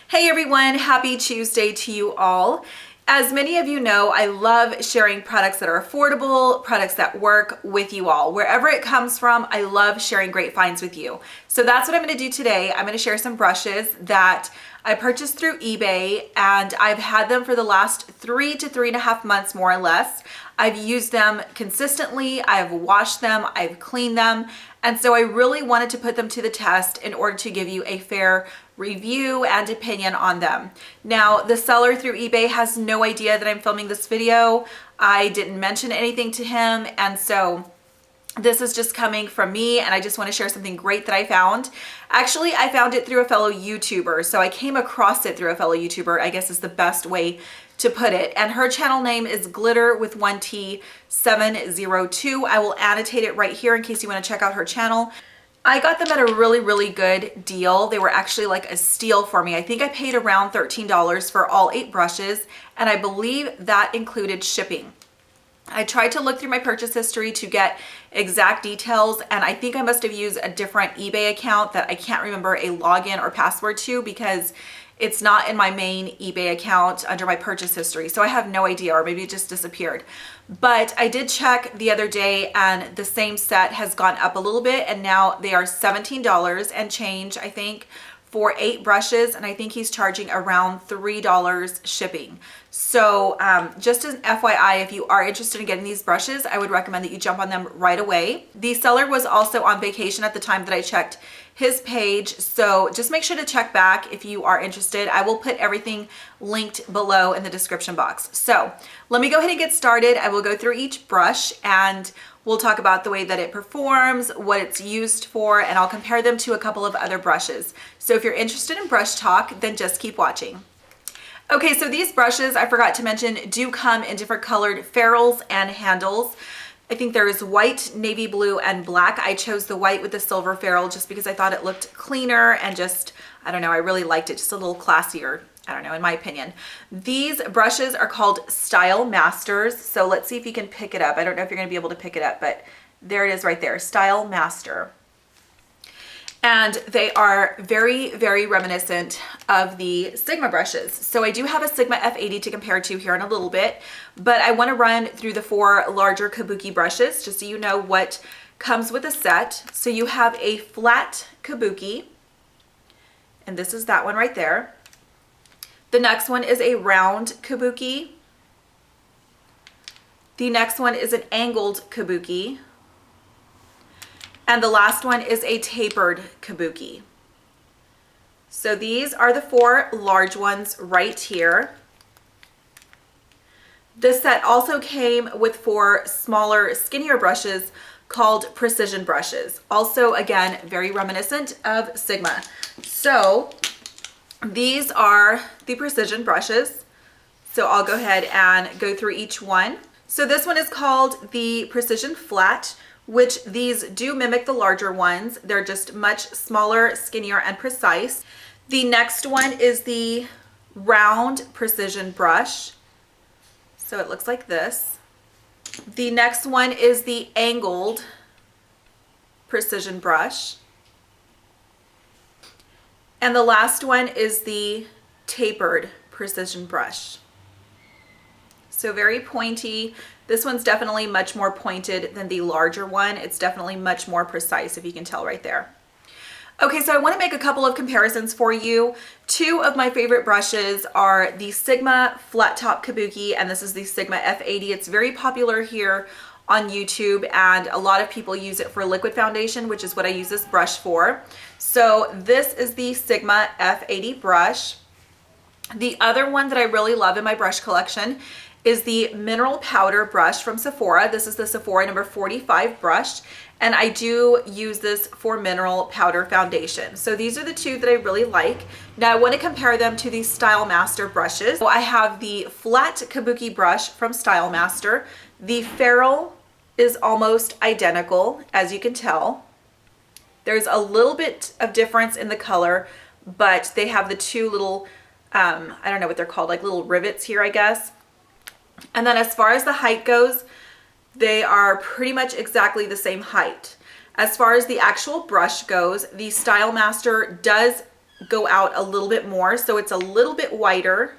Hey everyone, happy Tuesday to you all. As many of you know, I love sharing products that are affordable, products that work with you all. Wherever it comes from, I love sharing great finds with you. So that's what I'm gonna do today. I'm gonna share some brushes that I purchased through eBay, and I've had them for the last 3 to 3.5 months, more or less. I've used them consistently, I've washed them, I've cleaned them, and so I really wanted to put them to the test in order to give you a fair review and opinion on them. Now, the seller through eBay has no idea that I'm filming this video. I didn't mention anything to him, and so this is just coming from me, and I just want to share something great that I found. Actually, I found it through a fellow YouTuber, so I came across it through a fellow YouTuber, I guess is the best way to put it. And her channel name is Glitter with 1T 702. I will annotate it right here in case you want to check out her channel. I got them at a really good deal. They were actually like a steal for me. I think I paid around $13 for all 8 brushes, and I believe that included shipping. I tried to look through my purchase history to get exact details, and I think I must have used a different eBay account that I can't remember a login or password to because it's not in my main eBay account under my purchase history. So I have no idea, or maybe it just disappeared. But I did check the other day, and the same set has gone up a little bit, and now they are $17 and change, I think, for 8 brushes, and I think he's charging around $3 shipping. So just as an FYI, if you are interested in getting these brushes, I would recommend that you jump on them right away. The seller was also on vacation at the time that I checked his page, so just make sure to check back if you are interested. I will put everything linked below in the description box. So let me go ahead and get started. I will go through each brush and we'll talk about the way that it performs, what it's used for, and I'll compare them to a couple of other brushes. So if you're interested in brush talk, then just keep watching. Okay, so these brushes, I forgot to mention, do come in different colored ferrules and handles. I think there is white, navy blue, and black. I chose the white with the silver ferrule just because I thought it looked cleaner and just, I don't know, I really liked it, just a little classier. I don't know, in my opinion. These brushes are called Style Masters. So let's see if you can pick it up. I don't know if you're gonna be able to pick it up, but there it is right there, Style Master. And they are very reminiscent of the Sigma brushes. So I do have a Sigma F80 to compare to here in a little bit, but I wanna run through the 4 larger kabuki brushes just so you know what comes with a set. So you have a flat kabuki, and this is that one right there. The next one is a round kabuki. The next one is an angled kabuki. And the last one is a tapered kabuki. So these are the 4 large ones right here. This set also came with 4 smaller, skinnier brushes called precision brushes. Also, again, very reminiscent of Sigma. So these are the precision brushes. So I'll go ahead and go through each one. So this one is called the Precision Flat, which these do mimic the larger ones. They're just much smaller, skinnier, and precise. The next one is the round precision brush. So it looks like this. The next one is the angled precision brush. And the last one is the tapered precision brush. So very pointy. This one's definitely much more pointed than the larger one. It's definitely much more precise, if you can tell right there. Okay, so I want to make a couple of comparisons for you. 2 of my favorite brushes are the Sigma Flat Top Kabuki, and this is the Sigma F80. It's very popular here on YouTube, and a lot of people use it for liquid foundation, which is what I use this brush for. So this is the Sigma F80 brush. The other one that I really love in my brush collection is the mineral powder brush from Sephora. This is the Sephora number 45 brush, and I do use this for mineral powder foundation. So these are the 2 that I really like. Now I want to compare them to the Style Master brushes. So I have the flat kabuki brush from Style Master. The ferrule is almost identical, as you can tell. There's a little bit of difference in the color, but they have the 2 little, I don't know what they're called, like little rivets here, I guess. And then as far as the height goes, they are pretty much exactly the same height. As far as the actual brush goes, the Style Master does go out a little bit more. So it's a little bit wider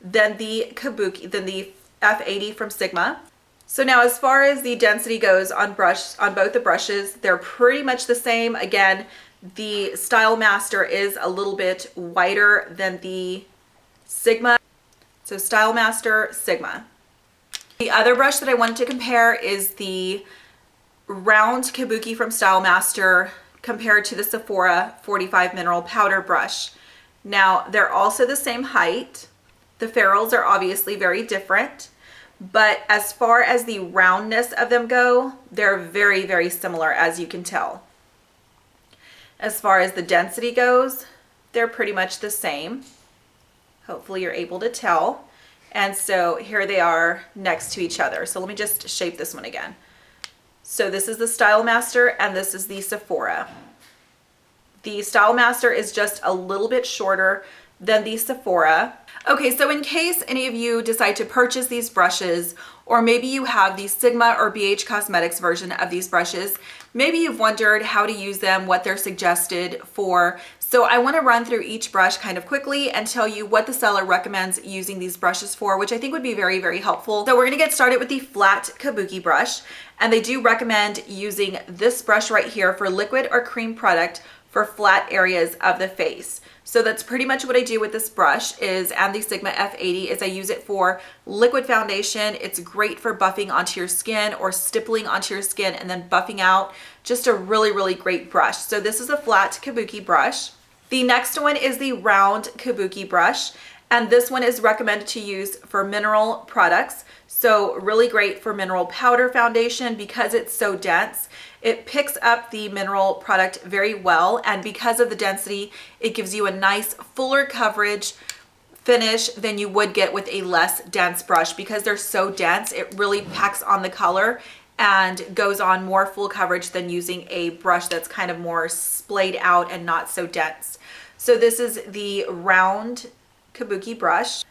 than the F80 from Sigma. So now as far as the density goes on both the brushes, they're pretty much the same. Again, the Style Master is a little bit wider than the Sigma. So Style Master, Sigma. The other brush that I wanted to compare is the round kabuki from Style Master compared to the Sephora 45 Mineral Powder brush. Now, they're also the same height. The ferrules are obviously very different, but as far as the roundness of them go, they're very, very similar, as you can tell. As far as the density goes, they're pretty much the same. Hopefully you're able to tell. And so here they are next to each other. So let me just shape this one again. So this is the Style Master and this is the Sephora. The Style Master is just a little bit shorter than the Sephora. Okay, so in case any of you decide to purchase these brushes, or maybe you have the Sigma or BH Cosmetics version of these brushes, maybe you've wondered how to use them, what they're suggested for. So I want to run through each brush kind of quickly and tell you what the seller recommends using these brushes for, which I think would be very, very helpful. So we're going to get started with the flat kabuki brush, and they do recommend using this brush right here for liquid or cream product for flat areas of the face. So that's pretty much what I do with this brush and the Sigma F80 is I use it for liquid foundation. It's great for buffing onto your skin or stippling onto your skin and then buffing out. Just a really, really great brush. So this is a flat kabuki brush. The next one is the round kabuki brush, and this one is recommended to use for mineral products. So really great for mineral powder foundation because it's so dense. It picks up the mineral product very well, and because of the density, it gives you a nice fuller coverage finish than you would get with a less dense brush. Because they're so dense, it really packs on the color and goes on more full coverage than using a brush that's kind of more splayed out and not so dense. So this is the round kabuki brush.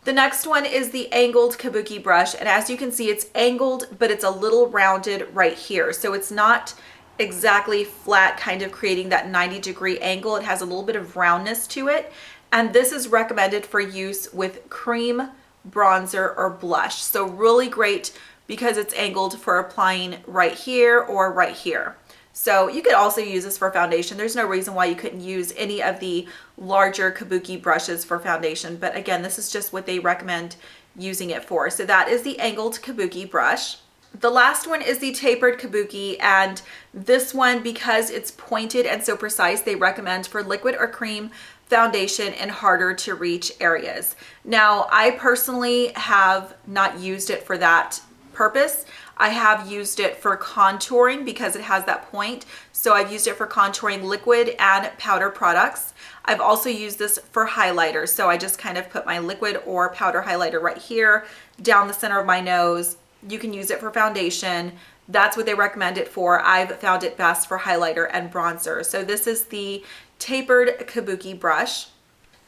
The next one is the angled kabuki brush, and as you can see, it's angled, but it's a little rounded right here. So it's not exactly flat, kind of creating that 90-degree angle. It has a little bit of roundness to it, and this is recommended for use with cream, bronzer, or blush. So really great because it's angled for applying right here or right here. So you could also use this for foundation. There's no reason why you couldn't use any of the larger kabuki brushes for foundation. But again, this is just what they recommend using it for. So that is the angled kabuki brush. The last one is the tapered kabuki, and this one, because it's pointed and so precise, they recommend for liquid or cream foundation in harder to reach areas. Now, I personally have not used it for that purpose. I have used it for contouring because it has that point. So I've used it for contouring liquid and powder products. I've also used this for highlighter. So I just kind of put my liquid or powder highlighter right here down the center of my nose. You can use it for foundation. That's what they recommend it for. I've found it best for highlighter and bronzer. So this is the tapered kabuki brush.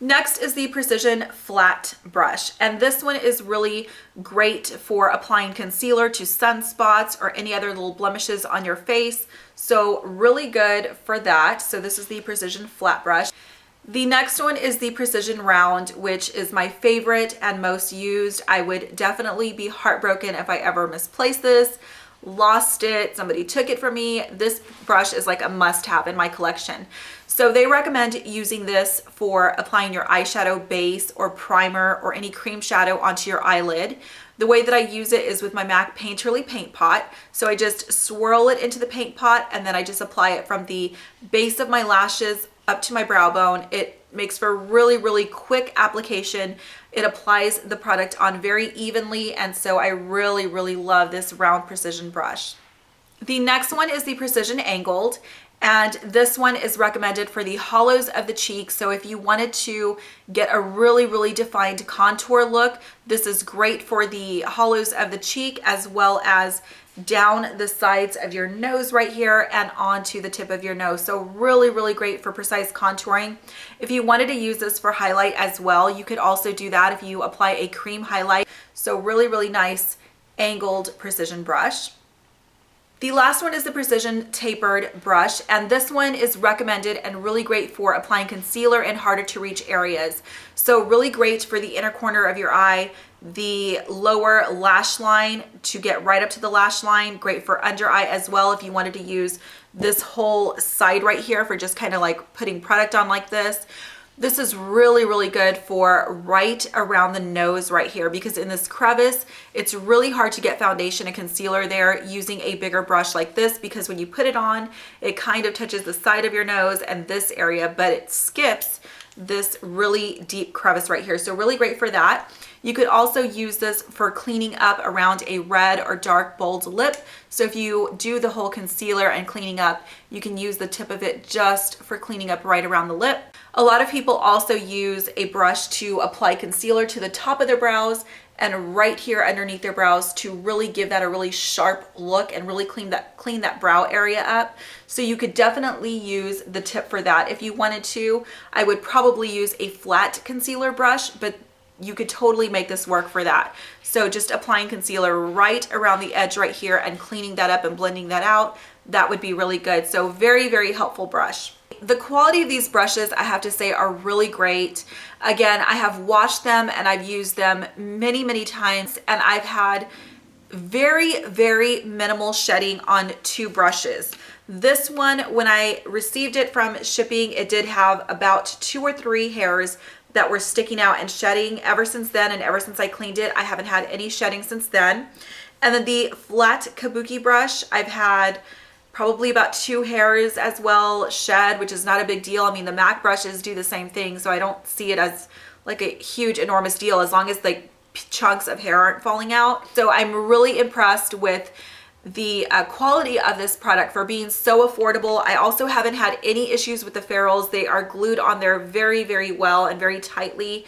Next is the Precision Flat Brush, and this one is really great for applying concealer to sunspots or any other little blemishes on your face. So really good for that. So this is the Precision Flat Brush. The next one is the Precision Round, which is my favorite and most used. I would definitely be heartbroken if I ever misplaced this, lost it, somebody took it from me. This brush is like a must-have in my collection. So they recommend using this for applying your eyeshadow base or primer or any cream shadow onto your eyelid. The way that I use it is with my MAC Painterly paint pot. So I just swirl it into the paint pot and then I just apply it from the base of my lashes up to my brow bone. It makes for really, really quick application. It applies the product on very evenly, and so I really, really love this round precision brush. The next one is the Precision Angled, and this one is recommended for the hollows of the cheek. So if you wanted to get a really, really defined contour look, this is great for the hollows of the cheek as well as down the sides of your nose right here and onto the tip of your nose. So really, really great for precise contouring. If you wanted to use this for highlight as well, you could also do that if you apply a cream highlight. So really, really nice angled precision brush. The last one is the Precision Tapered Brush, and this one is recommended and really great for applying concealer in harder to reach areas. So really great for the inner corner of your eye, the lower lash line to get right up to the lash line, great for under eye as well if you wanted to use this whole side right here for just kind of like putting product on like this. This is really, really good for right around the nose right here, because in this crevice, it's really hard to get foundation and concealer there using a bigger brush like this, because when you put it on, it kind of touches the side of your nose and this area, but it skips this really deep crevice right here. So really great for that. You could also use this for cleaning up around a red or dark bold lip. So if you do the whole concealer and cleaning up, you can use the tip of it just for cleaning up right around the lip. A lot of people also use a brush to apply concealer to the top of their brows and right here underneath their brows to really give that a really sharp look and really clean that brow area up. So you could definitely use the tip for that if you wanted to. I would probably use a flat concealer brush, but you could totally make this work for that. So just applying concealer right around the edge right here and cleaning that up and blending that out, that would be really good. So very, very helpful brush. The quality of these brushes, I have to say, are really great. Again, I have washed them and I've used them many, many times, and I've had very, very minimal shedding on 2 brushes. This one, when I received it from shipping, it did have about 2 or 3 hairs that were sticking out and shedding. Ever since then, and ever since I cleaned it, I haven't had any shedding since then. And then the flat kabuki brush, I've had probably about 2 hairs as well shed, which is not a big deal. I mean, the MAC brushes do the same thing, so I don't see it as like a huge, enormous deal as long as like chunks of hair aren't falling out. So I'm really impressed with the quality of this product for being so affordable. I also haven't had any issues with the ferrules. They are glued on there very, very well and very tightly.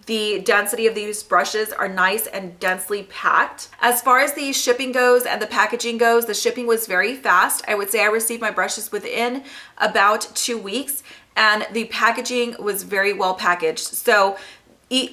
The density of these brushes are nice and densely packed. As far as the shipping goes and the packaging goes, the shipping was very fast. I would say I received my brushes within about 2 weeks, and the packaging was very well packaged. So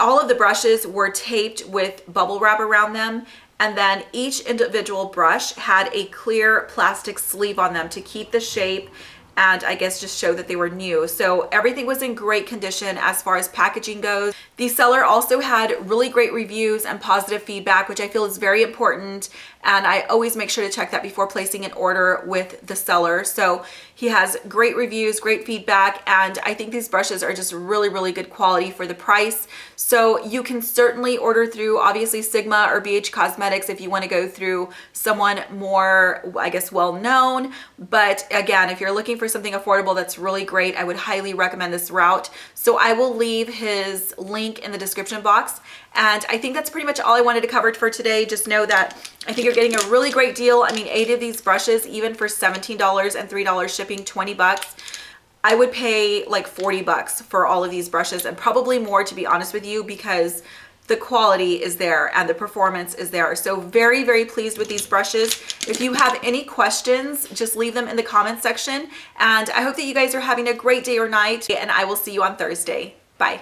all of the brushes were taped with bubble wrap around them, and then each individual brush had a clear plastic sleeve on them to keep the shape and I guess just show that they were new. So everything was in great condition as far as packaging goes. The seller also had really great reviews and positive feedback, which I feel is very important. And I always make sure to check that before placing an order with the seller. So he has great reviews, great feedback, and I think these brushes are just really, really good quality for the price. So you can certainly order through obviously Sigma or BH Cosmetics if you want to go through someone more, I guess, well-known. But again, if you're looking for something affordable that's really great, I would highly recommend this route. So I will leave his link in the description box. And I think that's pretty much all I wanted to cover for today. Just know that I think you're getting a really great deal. I mean, 8 of these brushes, even for $17 and $3 shipping, 20 bucks. I would pay like 40 bucks for all of these brushes, and probably more, to be honest with you, because the quality is there and the performance is there. So very, very pleased with these brushes. If you have any questions, just leave them in the comments section. And I hope that you guys are having a great day or night, and I will see you on Thursday. Bye.